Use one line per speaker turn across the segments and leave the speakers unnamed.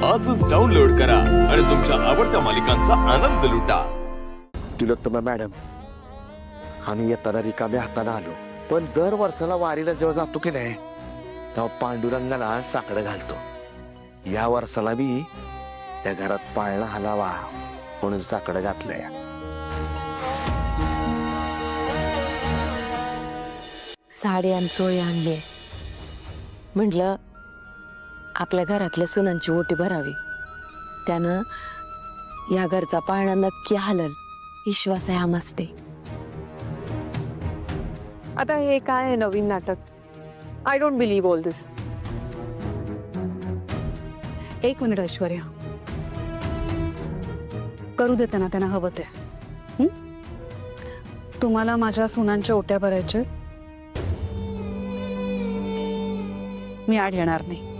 आजच डाउनलोड करा आणि तुमच्या आवडत्या मालिकांचा आनंद लुटा.
तिलोत्तमा मॅडम, आम्ही येताना रिकाम्या हाताने आलो, पण दर वर्षाला वारीला जेव्हा जातो की नाही तेव्हा पांडुरंगाला साकडं घालतो. या वर्षाला बी त्या घरात पाळणा हलावा म्हणून साकडं घातलंय.
साडी आणि चोळी आणली. म्हटलं आपल्या घरातल्या सुनांची ओटी भरावी, त्यानं या घरचा पाळणा नक्की हलल विश्वास आहे आमस्ते.
आता हे काय आहे नवीन नाटक? आय डोंट बिलीव्ह ऑल दिस. एक मिनिट ऐश्वर्या, करू देते ना त्यांना हवं ते. तुम्हाला माझ्या सुनांच्या ओट्या भरायचे, मी आड येणार नाही.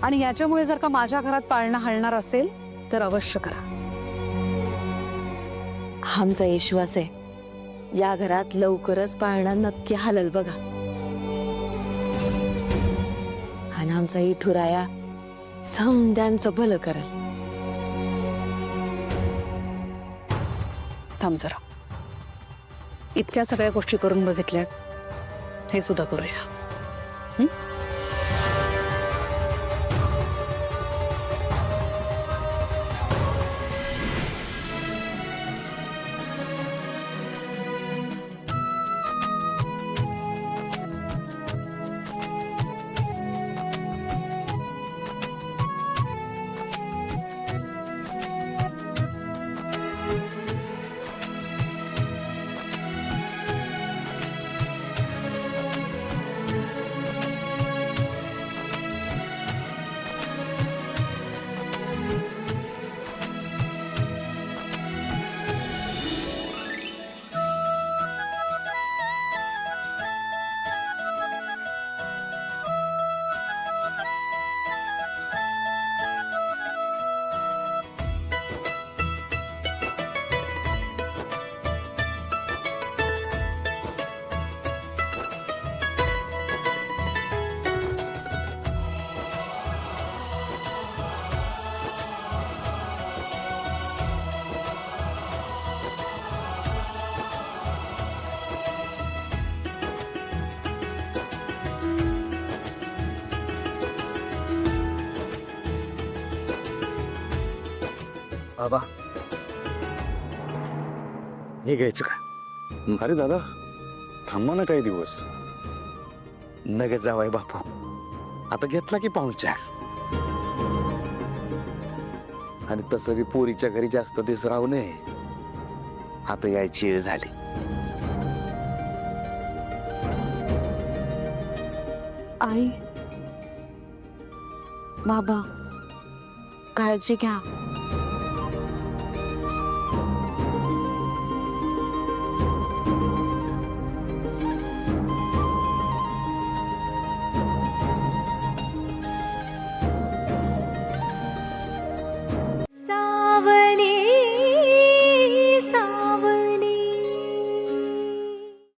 आणि याच्यामुळे जर का माझ्या घरात पाळणा हलणार असेल तर अवश्य करा.
आमचा विश्वास आहे या घरात लवकरच पाळणा नक्की हलल बघा. आणि आमचा इथुराया समद्यांचं भलं करल.
थांब जरा, इतक्या सगळ्या गोष्टी करून बघितल्या, हे सुद्धा करूया.
बाबा, निघायचं का?
अरे दादा, थांबा ना काही दिवस.
नगे जावाय बापू, आता घेतला की पाहुणचार. आणि तसं बी पोरीच्या घरी जास्त दिवस राहू नये, आता यायची वेळ झाली.
आई बाबा काळजी घ्या.